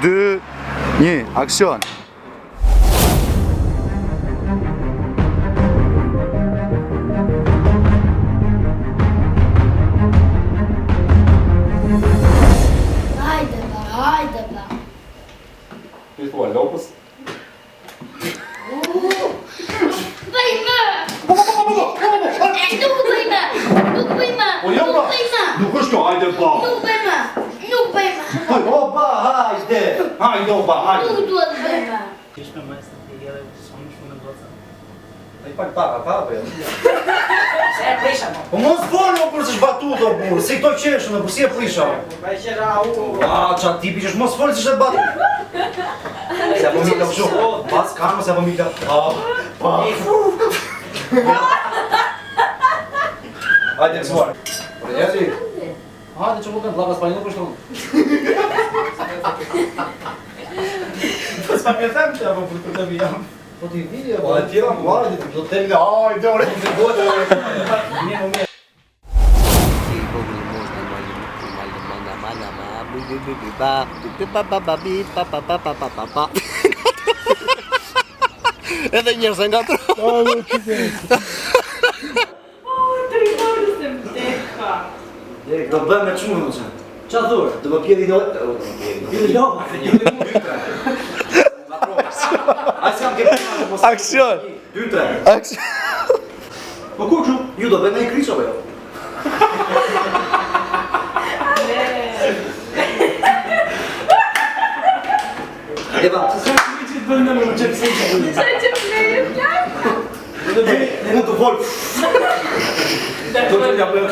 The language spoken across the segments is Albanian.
2, 1, aksion. Hajde ba. Ti thua lopës? Bëjmë! Nuk bëjmë! Po jo ba! Nuk është kjo, hajde ba! Nuk bëjmë! O ba, hajde! Hajde o ba, hajde! Nuk duhet bëjmë! Kish me mes të tjere, shumë shumë në goca. E pak pa, be. Se e prisha mo. Po mos folë kur s'është batutë o burë, si këto qeshën, po si e prisha. Pa i qera u. Qa tipi që është mos folë si është batutë. Se po mita shumë, pas kamë se po mita. Hajde, kësuar. Por jeti? Hajde që bukën, vlaka s'pa një nuk është unë. Po s'pa pjetëm që apo për të vijam. Po t'i vijë, po e tjera më hajde, do të temi, hajde, ore, të gote, ore. Mirë, më mirë. Edhe njërë se nga tro. Do bëjmë me qumë në qënë. Qa thurë? Do më pjedi do... Pjedi lopa, se një dhe mu 2-3. Ajë s'kam ke përma në mos... Aksion! 2-3. Aksion! Po ku që? Ju do bëjmë e i kryqo jo? Eva, se s'ka që të bëjmë në më qëpë se që bëjmë. Sa që plejë plak? Në mund të volë. Do të një bëjmë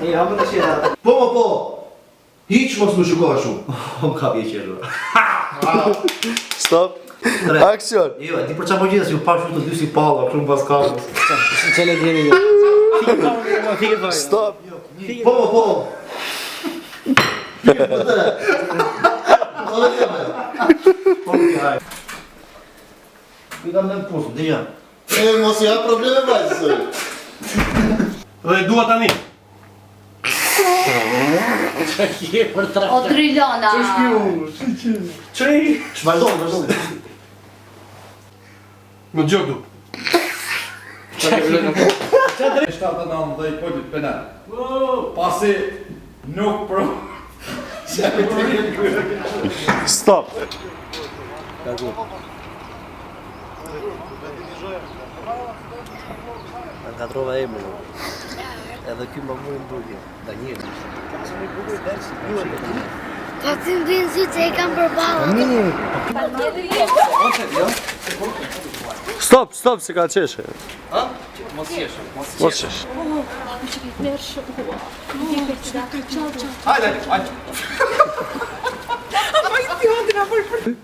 që hamë të shira. Po, hiq mos më shukoha shumë. Më ka bje qërë. Stop. Aksion. Jo, di për qa po gjithë, si u pa shumë të dy si pala, shumë pas kamës. Qele djeni një. Stop. Po. I kam në pusë, di janë. Mos i ha probleme vajzë. Dhe dua tani. O Trilona! Vazhdojnë. Në gjokdu. Qatëri? 7-9 dhe i pojtit penal. Pasi nuk pro... Stop. Në katrova e më në. Edhe kjo më mujë në duke. Da njërë. Pa të ndinë si që e kam përbala. Stop, se ka qeshe. Mos qeshë. Mos qeshe. Hajde.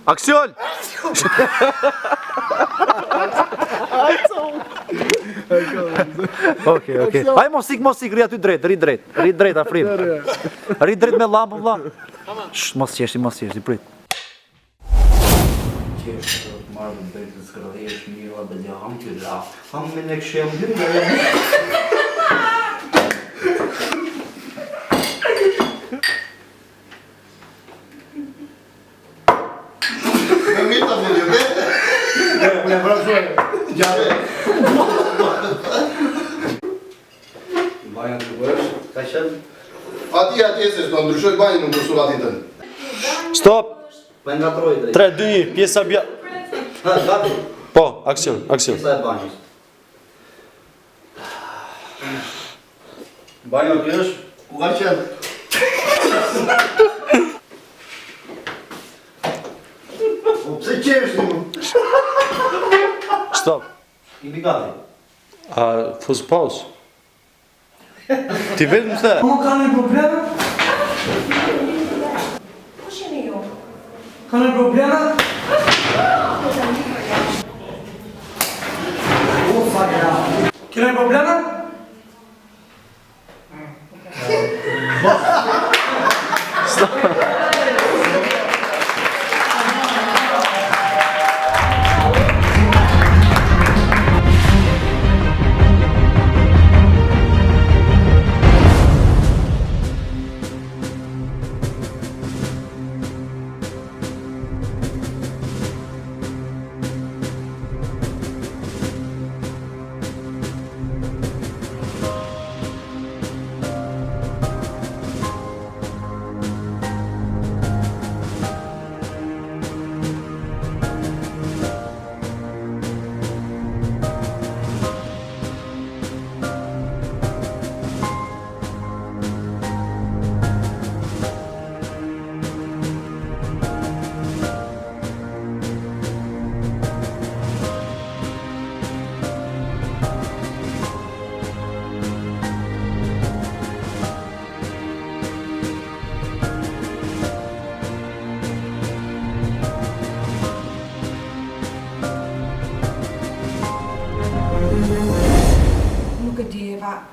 Aksion! Okej. Haj mos ik, ri aty drejt, ri drejt, afrim. Ri drejt me lampën, vlla. Mos qeshi, prit. Qeshë, të marrë në drejtë të skradhejesh mira, dhe një hamë që la. Hamë me në këshem dy, dhe jam... Me mita video, be? Me vrasoj. Gjare. Bajnë të bësh, ka qënë? Ati se s'do ndryshoj bajnë në kursulatin tënë. Stop. Po e nga troj drejtë. 3, 2, 1, pjesa bja... Ha, gati. Po, aksion. Pjesa e banjës. Bajnë të bësh? Ku ka qenë? Po pse qesh një mu? Stop. I bi gati. Fuz paus. Ti vetëm the. Mo ka në probleme? Ka në probleme? Kena probleme?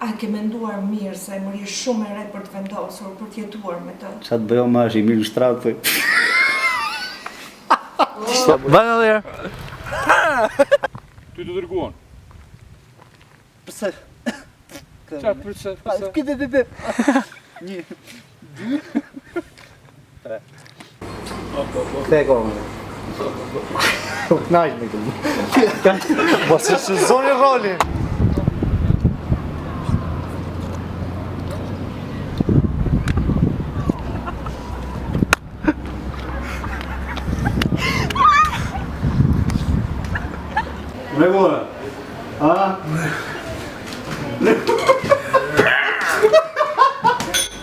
A ke menduar mirë se emëri është shumë e re për të vendosur, për të jetuar me të? Qa të bëjo ma është i mirë shtratë. Vajnë edhe herë. Ty të dërguan. Përse? Qa përse? Këtë. 1, 2, 3. Këtë e kohë. Knajsh me këtë. Mos e shëzoni rolin. Me gole. A?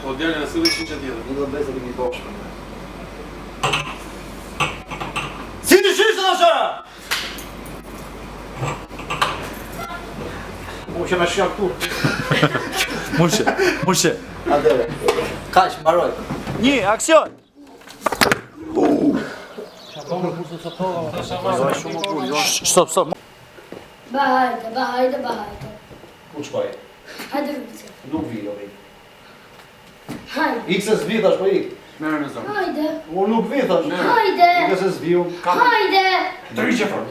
O djali nësë dhe që tjetër. Një do besë të një poshë. Si të shishtë në shëra? Mu që me shja këtu. Mushe. Adere. Kaq, mbaroj. 1, aksion! Stop. Bahajde. Ku shkoj? Hajde rrugë. Nuk vi, jo vi. Hajde. Ikse s'vi thash po ik. Merë në zonë. Hajde. Unë nuk vi thash. Hajde. Ikse se s'viu. Hajde. Të rriqe fërë.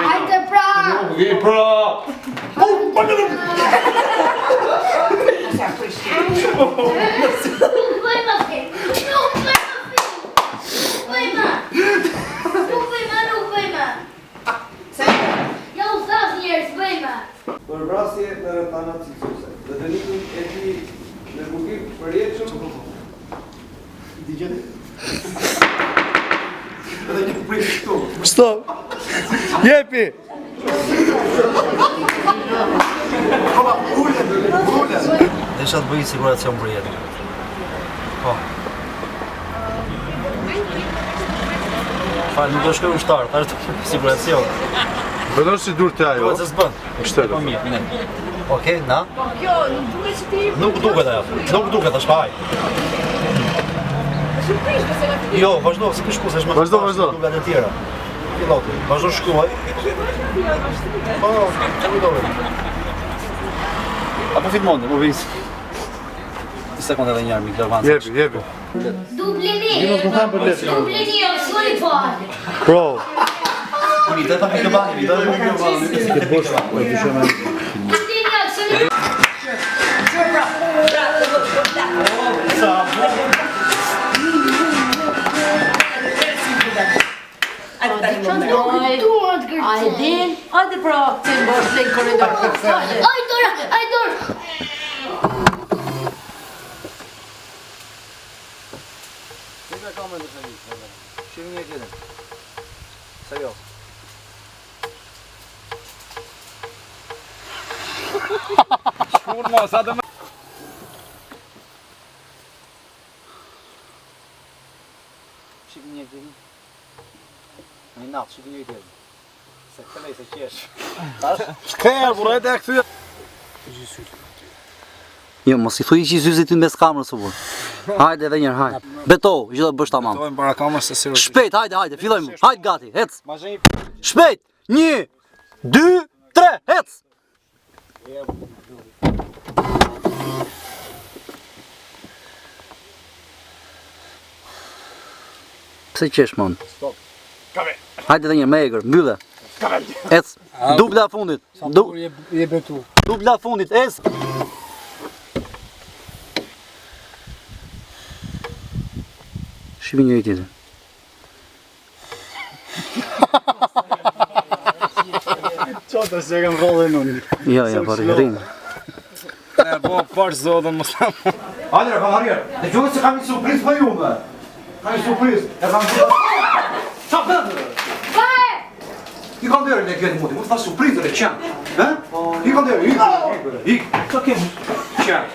Hajde pra. Nuk vi pra. Nuk bëjma fi. Nuk bëjma. Ja u thash njerës, bëjma. Përvrasje në rëthana cilësuse dhe dënimin e ti në rrugim përjetëshëm Di gjeni? Edhe një prit këtu. Stop. Jepi. Desha të bëjë siguracion për jetën. Po. Falë, nuk do shkoj ushtarë, ta është siguracion. Vendosh si dur të ajo. Po, se s'bën. Shtetë. Po mirë, ne. Okej, na? Kjo, nuk duke që ti... Nuk duket ajo. Nuk duket, është haj. Jo, vazhdo, si këshku, se shme Vazhdo. duket e tjera. Piloti, vazhdo shkruaj. Po, kujtove. Apo filmonde, mu vinë. Një sekundë edhe njerë, Mikler Vansa. Jepi. Dublini. Mos më tham për letë. Dublini, o shkoni parë. Bro. Mi të ta Mikrobani, mi të Mikrobani. Dublini, o shkoni parë. Hajde pra, të më bësh në korridor. Aj, Dora. Mikler kamerën në shënjit. Shëmi një tjetër. Serios. Shkur mos, atë me... Shikë një tjetër. Një natë, shikë një tjetër. Se këlej, se qesh. Shkërë, burajt e këthyja. Jo, mos i thuj që i zyzit ty mes kamerës o burë. Hajde edhe njërë, hajde. Beto, gjithë dhe bësh tamam. Tojmë para kamerës se sirë. Shpejt, hajde, fillojmë. Hajde gati, hec. Shpejt, 1, 2, 3, hec. Pse qesh, mon? Stop. Hajde edhe njërë, me egrë, mbylle. Hec, dubla fundit. Je betu. Dubla fundit, hec. Shimi njëri tjetër. Qota se kam rollën unë. Ja, pari, rrinë. Ne, po, parë zodën më thamë. Adre, kam arjer. E gjuhë se kam një surpriz për ju, me. Kam një surpriz. E kam një... Qa bëndë? I kam dherën e këtë mundi, mu të fa surprizër e qenë. I kam dherën, ik. Qa kemë? Qenë.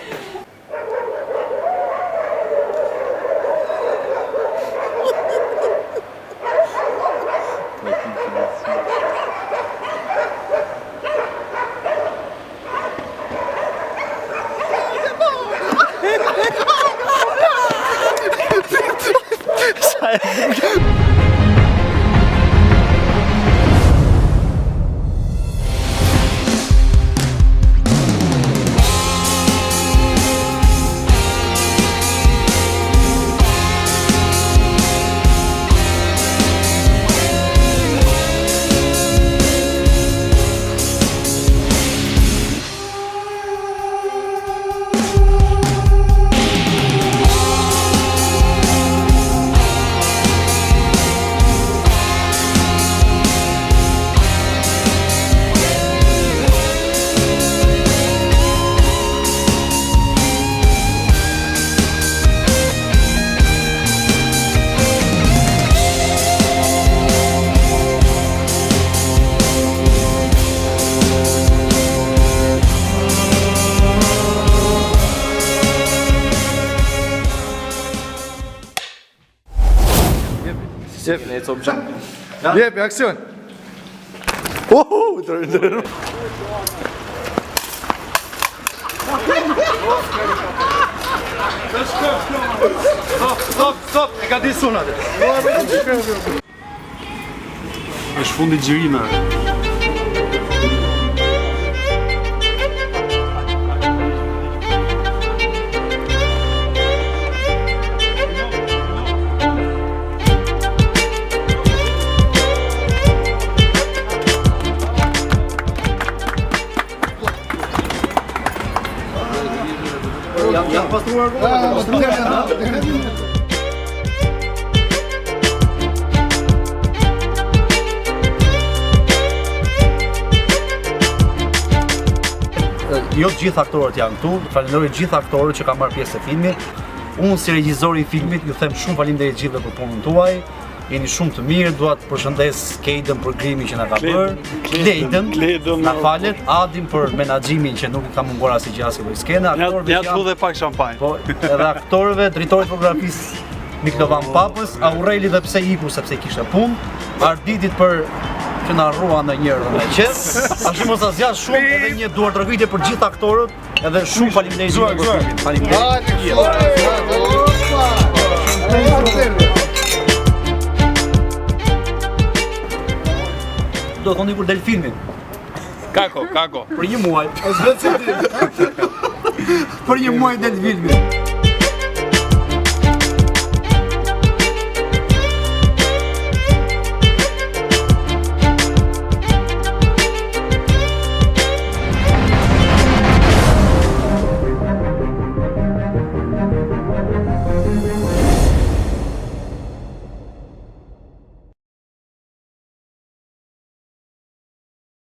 Jepi, aksion. Stop, e ka di sunat. Është fundi xhirime. Janë pastruar Jo të gjithë aktorët janë këtu, falenderoj gjithë aktorët që kanë marrë pjesë të filmit. Unë si regjizori i filmit ju them shumë faleminderit gjithëve për punën tuaj. Jeni shumë të mirë, dua të përshëndes Kejdën për grimin që na ka bërë, Kledën na falet, Adin për menaxhimin që nuk i ka munguar asgjë as lloj skene, aktorëve Ja të dhe pak shampanjë. po edhe aktorëve, drejtorit fotografisë Miklovan Papës, Aureli dhe pse iku sepse kishte punë, Arditit për që na rrua ndonjëherë dhe me qef. Ashtu mos asnjë shumë edhe një duartërvitje për gjithë aktorët, edhe shumë faleminderit për filmin. Faleminderit. Do thoni kur del filmi? Kako. Për një muaj. Për një muaj del filmi.